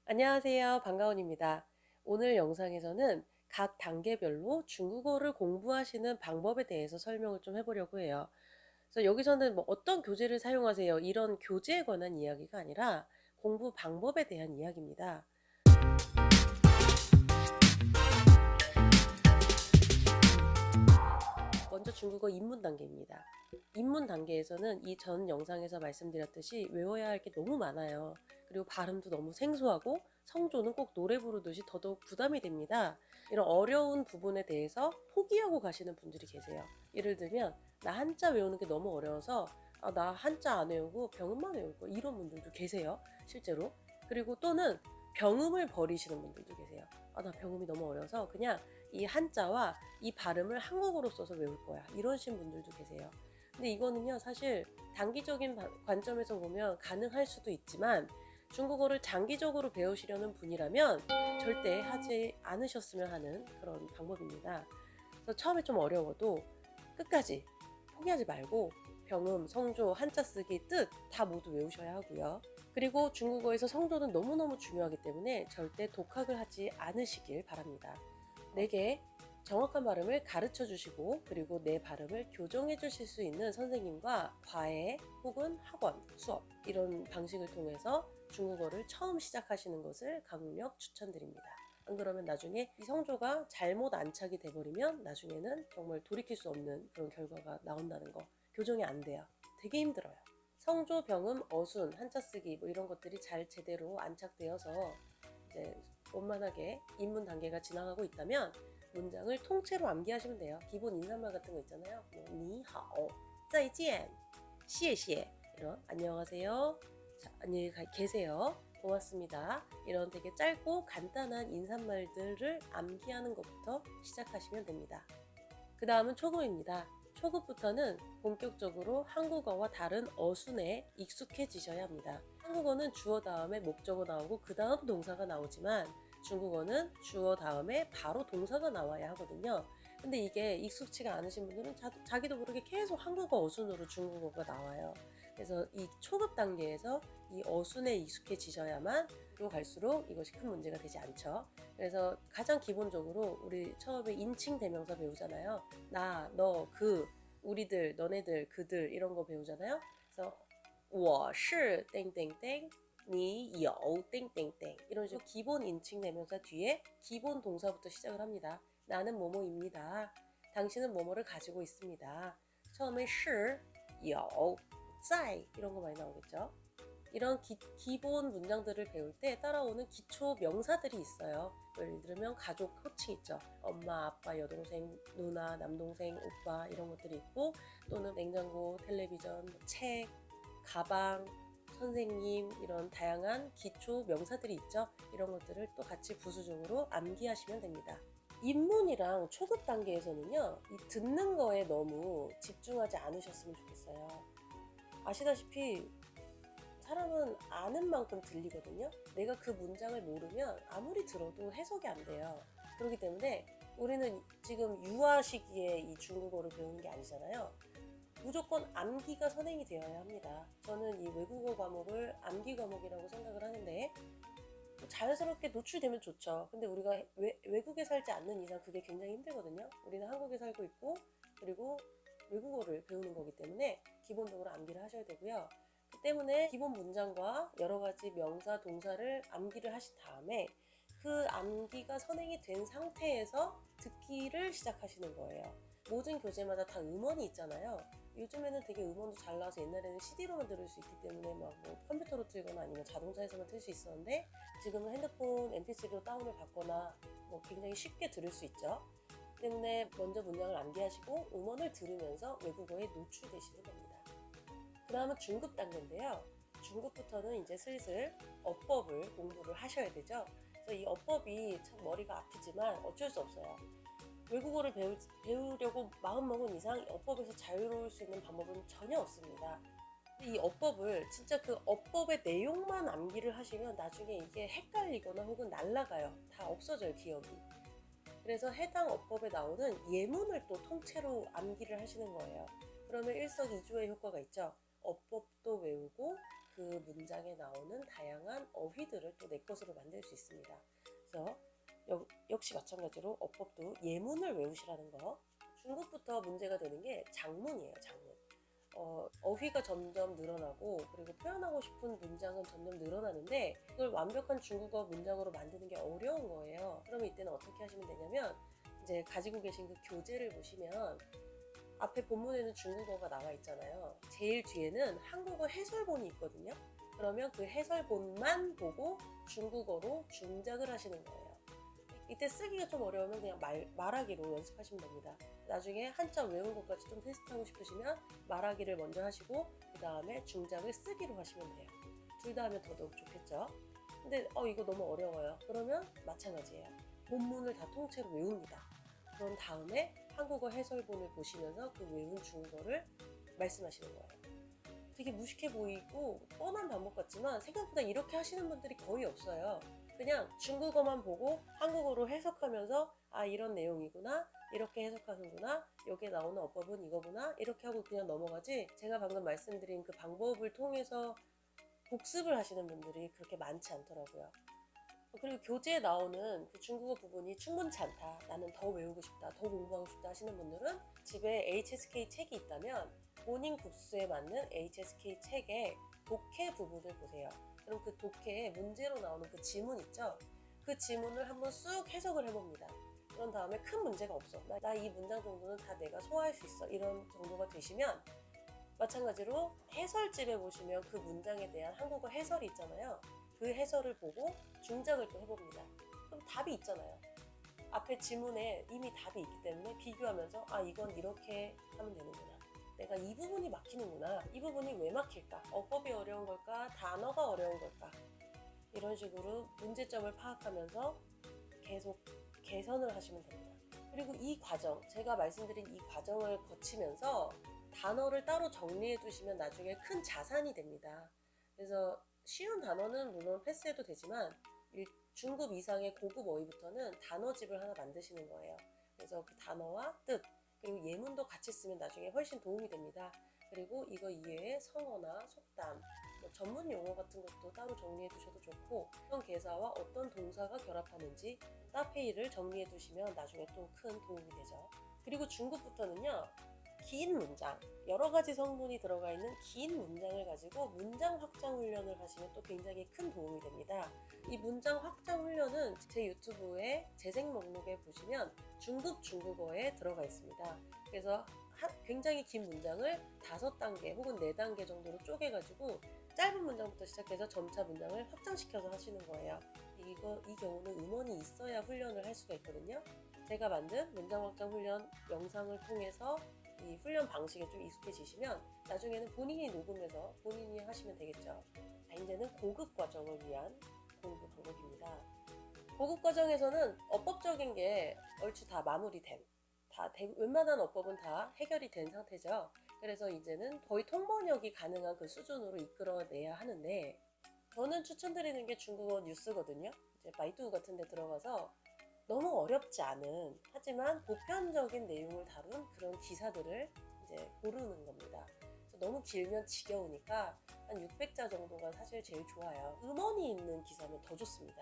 안녕하세요. 방가온입니다. 오늘 영상에서는 각 단계별로 중국어를 공부하시는 방법에 대해서 설명을 좀 해보려고 해요. 그래서 여기서는 뭐 어떤 교재를 사용하세요, 이런 교재에 관한 이야기가 아니라 공부 방법에 대한 이야기입니다. 먼저 중국어 입문 단계입니다. 입문 단계에서는 이 전 영상에서 말씀드렸듯이 외워야 할 게 너무 많아요. 그리고 발음도 너무 생소하고 성조는 꼭 노래 부르듯이 더더욱 부담이 됩니다. 이런 어려운 부분에 대해서 포기하고 가시는 분들이 계세요. 예를 들면 나 한자 외우는 게 너무 어려워서 나 한자 안 외우고 병음만 외울 거, 이런 분들도 계세요. 실제로. 그리고 또는 병음을 버리시는 분들도 계세요. 나 병음이 너무 어려워서 그냥 이 한자와 이 발음을 한국어로 써서 외울 거야, 이러신 분들도 계세요. 근데 이거는요, 사실 단기적인 관점에서 보면 가능할 수도 있지만 중국어를 장기적으로 배우시려는 분이라면 절대 하지 않으셨으면 하는 그런 방법입니다. 그래서 처음에 좀 어려워도 끝까지 포기하지 말고 병음, 성조, 한자 쓰기, 뜻 다 모두 외우셔야 하고요. 그리고 중국어에서 성조는 너무너무 중요하기 때문에 절대 독학을 하지 않으시길 바랍니다. 내게 정확한 발음을 가르쳐 주시고, 그리고 내 발음을 교정해 주실 수 있는 선생님과 과외 혹은 학원, 수업, 이런 방식을 통해서 중국어를 처음 시작하시는 것을 강력 추천드립니다. 안 그러면 나중에 이 성조가 잘못 안착이 돼버리면 나중에는 정말 돌이킬 수 없는 그런 결과가 나온다는 거, 교정이 안 돼요. 되게 힘들어요. 성조, 병음, 어순, 한자 쓰기 뭐 이런 것들이 잘 제대로 안착되어서 이제 원만하게 입문 단계가 지나가고 있다면 문장을 통째로 암기하시면 돼요. 기본 인사말 같은 거 있잖아요. 뭐 니하오, 再见, 谢谢, 이런 안녕하세요, 자, 안녕히 계세요, 고맙습니다, 이런 되게 짧고 간단한 인사말들을 암기하는 것부터 시작하시면 됩니다. 그 다음은 초급입니다. 초급부터는 본격적으로 한국어와 다른 어순에 익숙해지셔야 합니다. 한국어는 주어 다음에 목적어 나오고 그 다음 동사가 나오지만 중국어는 주어 다음에 바로 동사가 나와야 하거든요. 근데 이게 익숙치가 않으신 분들은 자기도 모르게 계속 한국어 어순으로 중국어가 나와요. 그래서 이 초급 단계에서 이 어순에 익숙해지셔야만 또 갈수록 이것이 큰 문제가 되지 않죠. 그래서 가장 기본적으로 우리 처음에 인칭 대명사 배우잖아요. 나, 너, 그, 우리들, 너네들, 그들, 이런 거 배우잖아요. 그래서 我是 땡땡땡, 你有 땡땡땡, 이런 식으로 기본 인칭 대명사 뒤에 기본 동사부터 시작을 합니다. 나는 뭐뭐입니다. 당신은 뭐뭐를 가지고 있습니다. 처음에 是, 有, 在, 이런 거 많이 나오겠죠. 이런 기본 문장들을 배울 때 따라오는 기초 명사들이 있어요. 예를 들면 가족 호칭 있죠. 엄마, 아빠, 여동생, 누나, 남동생, 오빠, 이런 것들이 있고, 또는 냉장고, 텔레비전, 책, 가방, 선생님, 이런 다양한 기초 명사들이 있죠. 이런 것들을 또 같이 부수적으로 암기하시면 됩니다. 입문이랑 초급 단계에서는요, 이 듣는 거에 너무 집중하지 않으셨으면 좋겠어요. 아시다시피 사람은 아는 만큼 들리거든요. 내가 그 문장을 모르면 아무리 들어도 해석이 안 돼요. 그렇기 때문에 우리는 지금 유아 시기에 이 중국어를 배우는 게 아니잖아요. 무조건 암기가 선행이 되어야 합니다. 저는 이 외국어 과목을 암기 과목이라고 생각을 하는데, 자연스럽게 노출되면 좋죠. 근데 우리가 외국에 살지 않는 이상 그게 굉장히 힘들거든요. 우리는 한국에 살고 있고, 그리고 외국어를 배우는 거기 때문에 기본적으로 암기를 하셔야 되고요. 그 때문에 기본 문장과 여러 가지 명사, 동사를 암기를 하신 다음에 그 암기가 선행이 된 상태에서 듣기를 시작하시는 거예요. 모든 교재마다 다 음원이 있잖아요. 요즘에는 되게 음원도 잘 나와서 옛날에는 CD로만 들을 수 있기 때문에 막 뭐 컴퓨터로 틀거나 아니면 자동차에서만 틀 수 있었는데, 지금은 핸드폰 MP3로 다운을 받거나 뭐 굉장히 쉽게 들을 수 있죠. 때문에 먼저 문장을 암기하시고 음원을 들으면서 외국어에 노출되시는 겁니다. 그 다음은 중급 단계인데요. 중급부터는 이제 슬슬 어법을 공부를 하셔야 되죠. 그래서 이 어법이 참 머리가 아프지만 어쩔 수 없어요. 외국어를 배우려고 마음먹은 이상 어법에서 자유로울 수 있는 방법은 전혀 없습니다. 이 어법을 진짜 그 어법의 내용만 암기를 하시면 나중에 이게 헷갈리거나 혹은 날아가요. 다 없어져요, 기억이. 그래서 해당 어법에 나오는 예문을 또 통째로 암기를 하시는 거예요. 그러면 일석이조의 효과가 있죠. 어법도 외우고 그 문장에 나오는 다양한 어휘들을 또 내 것으로 만들 수 있습니다. 그래서 역시 마찬가지로 어법도 예문을 외우시라는 거. 중국부터 문제가 되는 게 장문이에요. 장문. 어휘가 점점 늘어나고 그리고 표현하고 싶은 문장은 점점 늘어나는데 그걸 완벽한 중국어 문장으로 만드는 게 어려운 거예요. 그러면 이때는 어떻게 하시면 되냐면 이제 가지고 계신 그 교재를 보시면 앞에 본문에는 중국어가 나와 있잖아요. 제일 뒤에는 한국어 해설본이 있거든요. 그러면 그 해설본만 보고 중국어로 중작을 하시는 거예요. 이때 쓰기가 좀 어려우면 그냥 말하기로 연습하시면 됩니다. 나중에 한자 외운 것까지 좀 테스트하고 싶으시면 말하기를 먼저 하시고 그 다음에 중작을 쓰기로 하시면 돼요. 둘 다 하면 더더욱 좋겠죠. 근데 이거 너무 어려워요. 그러면 마찬가지예요. 본문을 다 통째로 외웁니다. 그런 다음에 한국어 해설본을 보시면서 그 외운 중국어를 말씀하시는 거예요. 되게 무식해 보이고 뻔한 방법 같지만 생각보다 이렇게 하시는 분들이 거의 없어요. 그냥 중국어만 보고 한국어로 해석하면서 이런 내용이구나, 이렇게 해석하는구나, 여기에 나오는 어법은 이거구나 이렇게 하고 그냥 넘어가지, 제가 방금 말씀드린 그 방법을 통해서 복습을 하시는 분들이 그렇게 많지 않더라고요. 그리고 교재에 나오는 그 중국어 부분이 충분치 않다, 나는 더 외우고 싶다, 더 공부하고 싶다 하시는 분들은 집에 HSK 책이 있다면 본인 급수에 맞는 HSK 책의 독해 부분을 보세요. 그럼 그 독해에 문제로 나오는 그 지문 있죠? 그 지문을 한번 쑥 해석을 해봅니다. 그런 다음에 큰 문제가 없어. 나 이 문장 정도는 다 내가 소화할 수 있어. 이런 정도가 되시면 마찬가지로 해설집에 보시면 그 문장에 대한 한국어 해설이 있잖아요. 그 해설을 보고 중작을 또 해봅니다. 그럼 답이 있잖아요. 앞에 지문에 이미 답이 있기 때문에 비교하면서 이건 이렇게 하면 되는구나. 내가 이 부분이 막히는구나. 이 부분이 왜 막힐까? 어법이 어려운 걸까? 단어가 어려운 걸까? 이런 식으로 문제점을 파악하면서 계속 개선을 하시면 됩니다. 그리고 이 과정, 제가 말씀드린 이 과정을 거치면서 단어를 따로 정리해 두시면 나중에 큰 자산이 됩니다. 그래서 쉬운 단어는 물론 패스해도 되지만 중급 이상의 고급 어휘부터는 단어집을 하나 만드시는 거예요. 그래서 그 단어와 뜻, 그리고 예문도 같이 쓰면 나중에 훨씬 도움이 됩니다. 그리고 이거 이외에 성어나 속담, 전문 용어 같은 것도 따로 정리해 두셔도 좋고, 어떤 개사와 어떤 동사가 결합하는지 따페이를 정리해 두시면 나중에 또 큰 도움이 되죠. 그리고 중급부터는요, 긴 문장, 여러 가지 성분이 들어가 있는 긴 문장을 가지고 문장 확장 훈련을 하시면 또 굉장히 큰 도움이 됩니다. 이 문장 확장 훈련은 제 유튜브에 재생 목록에 보시면 중급 중국어에 들어가 있습니다. 그래서 굉장히 긴 문장을 5단계 혹은 4단계 정도로 쪼개가지고 짧은 문장부터 시작해서 점차 문장을 확장시켜서 하시는 거예요. 이 경우는 음원이 있어야 훈련을 할 수가 있거든요. 제가 만든 문장 확장 훈련 영상을 통해서 이 훈련 방식에 좀 익숙해지시면 나중에는 본인이 녹음해서 본인이 하시면 되겠죠. 이제는 고급 과정을 위한 공부 방법입니다. 고급 과정에서는 어법적인 게 얼추 다 마무리된, 웬만한 어법은 다 해결이 된 상태죠. 그래서 이제는 거의 통번역이 가능한 그 수준으로 이끌어내야 하는데, 저는 추천드리는 게 중국어 뉴스거든요. 이제 바이두 같은 데 들어가서 너무 어렵지 않은, 하지만 보편적인 내용을 다룬 그런 기사들을 이제 고르는 겁니다. 너무 길면 지겨우니까 한 600자 정도가 사실 제일 좋아요. 음원이 있는 기사는 더 좋습니다.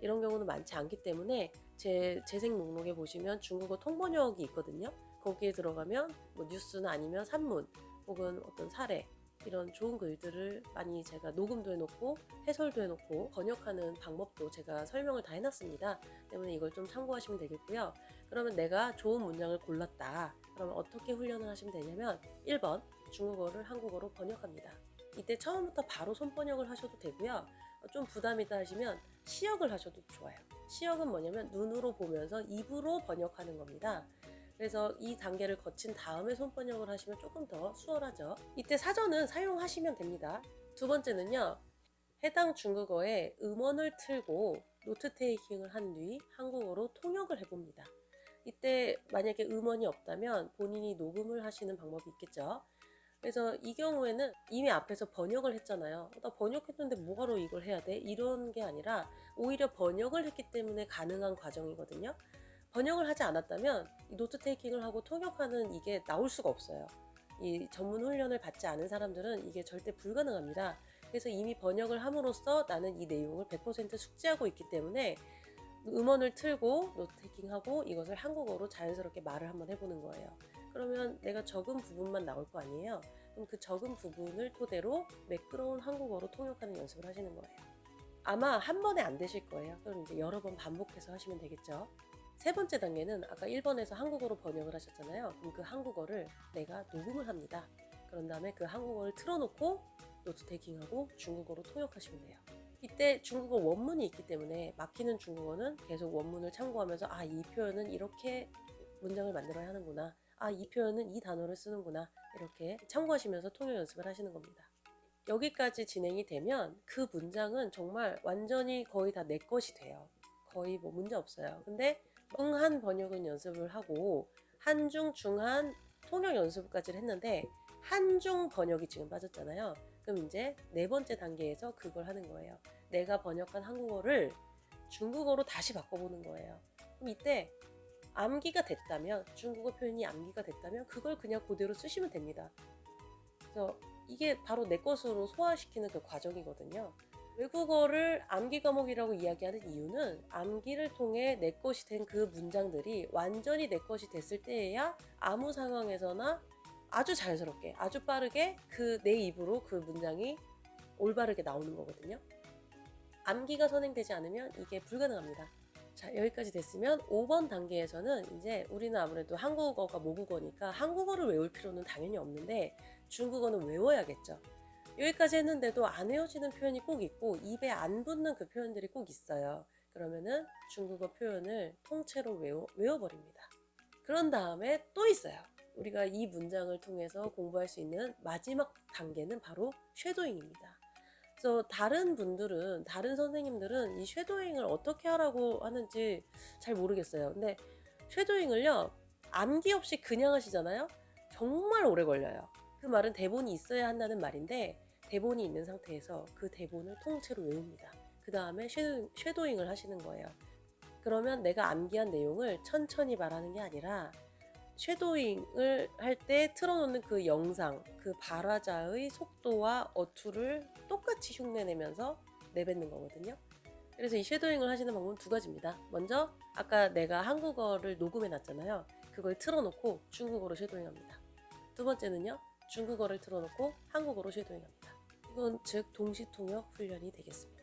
이런 경우는 많지 않기 때문에 제 재생 목록에 보시면 중국어 통번역이 있거든요. 거기에 들어가면 뉴스나 아니면 산문 혹은 어떤 사례, 이런 좋은 글들을 많이 제가 녹음도 해놓고 해설도 해놓고 번역하는 방법도 제가 설명을 다 해놨습니다. 때문에 이걸 좀 참고하시면 되겠고요. 그러면 내가 좋은 문장을 골랐다. 그러면 어떻게 훈련을 하시면 되냐면 1번, 중국어를 한국어로 번역합니다. 이때 처음부터 바로 손번역을 하셔도 되고요. 좀 부담이다 하시면 시역을 하셔도 좋아요. 시역은 뭐냐면 눈으로 보면서 입으로 번역하는 겁니다. 그래서 이 단계를 거친 다음에 손번역을 하시면 조금 더 수월하죠. 이때 사전은 사용하시면 됩니다. 두 번째는요, 해당 중국어에 음원을 틀고 노트 테이킹을 한 뒤 한국어로 통역을 해봅니다. 이때 만약에 음원이 없다면 본인이 녹음을 하시는 방법이 있겠죠. 그래서 이 경우에는 이미 앞에서 번역을 했잖아요. 나 번역했는데 뭐하러 이걸 해야 돼? 이런 게 아니라 오히려 번역을 했기 때문에 가능한 과정이거든요. 번역을 하지 않았다면 이 노트 테이킹을 하고 통역하는 이게 나올 수가 없어요. 이 전문 훈련을 받지 않은 사람들은 이게 절대 불가능합니다. 그래서 이미 번역을 함으로써 나는 이 내용을 100% 숙지하고 있기 때문에 음원을 틀고 노트 테이킹하고 이것을 한국어로 자연스럽게 말을 한번 해보는 거예요. 그러면 내가 적은 부분만 나올 거 아니에요. 그럼 그 적은 부분을 토대로 매끄러운 한국어로 통역하는 연습을 하시는 거예요. 아마 한 번에 안 되실 거예요. 그럼 이제 여러 번 반복해서 하시면 되겠죠. 세 번째 단계는 아까 1번에서 한국어로 번역을 하셨잖아요. 그럼 그 한국어를 내가 녹음을 합니다. 그런 다음에 그 한국어를 틀어놓고 노트 테이킹하고 중국어로 통역하시면 돼요. 이때 중국어 원문이 있기 때문에 막히는 중국어는 계속 원문을 참고하면서 아, 이 표현은 이렇게 문장을 만들어야 하는구나. 아, 이 표현은 이 단어를 쓰는구나. 이렇게 참고하시면서 통역 연습을 하시는 겁니다. 여기까지 진행이 되면 그 문장은 정말 완전히 거의 다 내 것이 돼요. 거의 뭐 문제 없어요. 근데 중한 번역은 연습을 하고 한중, 중한 통역 연습까지 했는데 한중 번역이 지금 빠졌잖아요. 그럼 이제 네 번째 단계에서 그걸 하는 거예요. 내가 번역한 한국어를 중국어로 다시 바꿔보는 거예요. 그럼 이때 암기가 됐다면, 중국어 표현이 암기가 됐다면 그걸 그냥 그대로 쓰시면 됩니다. 그래서 이게 바로 내 것으로 소화시키는 그 과정이거든요. 외국어를 암기 과목이라고 이야기하는 이유는 암기를 통해 내 것이 된 그 문장들이 완전히 내 것이 됐을 때에야 아무 상황에서나 아주 자연스럽게, 아주 빠르게 그 내 입으로 그 문장이 올바르게 나오는 거거든요. 암기가 선행되지 않으면 이게 불가능합니다. 자, 여기까지 됐으면 5번 단계에서는 이제 우리는 아무래도 한국어가 모국어니까 한국어를 외울 필요는 당연히 없는데 중국어는 외워야겠죠. 여기까지 했는데도 안 외워지는 표현이 꼭 있고 입에 안 붙는 그 표현들이 꼭 있어요. 그러면은 중국어 표현을 통째로 외워버립니다. 그런 다음에 또 있어요. 우리가 이 문장을 통해서 공부할 수 있는 마지막 단계는 바로 쉐도잉입니다. 그래서 다른 분들은, 다른 선생님들은 이 쉐도잉을 어떻게 하라고 하는지 잘 모르겠어요. 근데 쉐도잉을요, 암기 없이 그냥 하시잖아요? 정말 오래 걸려요. 그 말은 대본이 있어야 한다는 말인데 대본이 있는 상태에서 그 대본을 통째로 외웁니다. 그 다음에 쉐도잉을 하시는 거예요. 그러면 내가 암기한 내용을 천천히 말하는 게 아니라 쉐도잉을 할 때 틀어놓는 그 영상, 그 발화자의 속도와 어투를 똑같이 흉내내면서 내뱉는 거거든요. 그래서 이 쉐도잉을 하시는 방법은 두 가지입니다. 먼저 아까 내가 한국어를 녹음해 놨잖아요. 그걸 틀어놓고 중국어로 쉐도잉합니다. 두 번째는요, 중국어를 틀어놓고 한국어로 쉐도잉합니다. 이건 즉 동시통역 훈련이 되겠습니다.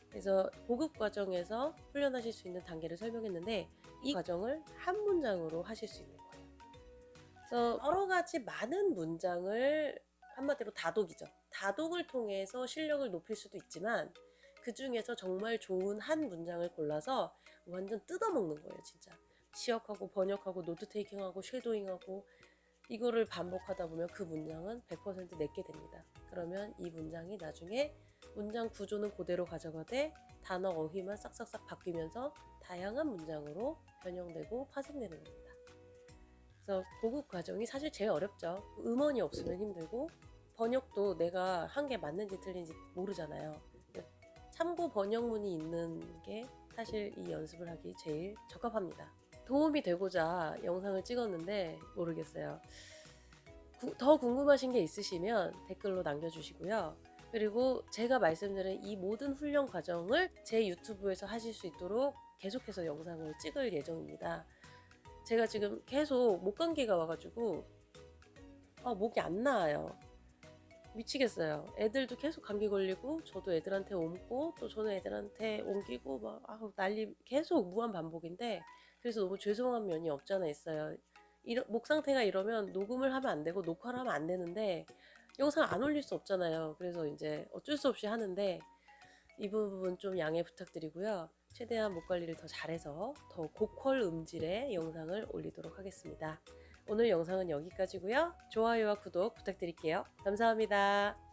그래서 보급 과정에서 훈련하실 수 있는 단계를 설명했는데 이 과정을 한 문장으로 하실 수 있는 거예요. 그래서 여러 가지 많은 문장을 한마디로 다독이죠. 다독을 통해서 실력을 높일 수도 있지만 그 중에서 정말 좋은 한 문장을 골라서 완전 뜯어먹는 거예요, 진짜. 시역하고 번역하고 노트 테이킹하고 쉐도잉하고 이거를 반복하다 보면 그 문장은 100% 내게 됩니다. 그러면 이 문장이 나중에 문장 구조는 그대로 가져가되 단어 어휘만 싹싹싹 바뀌면서 다양한 문장으로 변형되고 파생되는 겁니다. 그래서 보급 과정이 사실 제일 어렵죠. 음원이 없으면 힘들고 번역도 내가 한 게 맞는지 틀린지 모르잖아요. 참고 번역문이 있는 게 사실 이 연습을 하기 제일 적합합니다. 도움이 되고자 영상을 찍었는데 모르겠어요. 더 궁금하신 게 있으시면 댓글로 남겨주시고요. 그리고 제가 말씀드린 이 모든 훈련 과정을 제 유튜브에서 하실 수 있도록 계속해서 영상을 찍을 예정입니다. 제가 지금 계속 목감기가 와가지고 목이 안 나아요. 미치겠어요. 애들도 계속 감기 걸리고 저도 애들한테 옮고 또 저는 애들한테 옮기고 막 난리 계속 무한 반복인데 그래서 너무 죄송한 면이 없잖아 있어요. 목 상태가 이러면 녹음을 하면 안 되고 녹화를 하면 안 되는데 영상 안 올릴 수 없잖아요. 그래서 이제 어쩔 수 없이 하는데 이 부분 좀 양해 부탁드리고요. 최대한 목 관리를 더 잘해서 더 고퀄 음질의 영상을 올리도록 하겠습니다. 오늘 영상은 여기까지고요. 좋아요와 구독 부탁드릴게요. 감사합니다.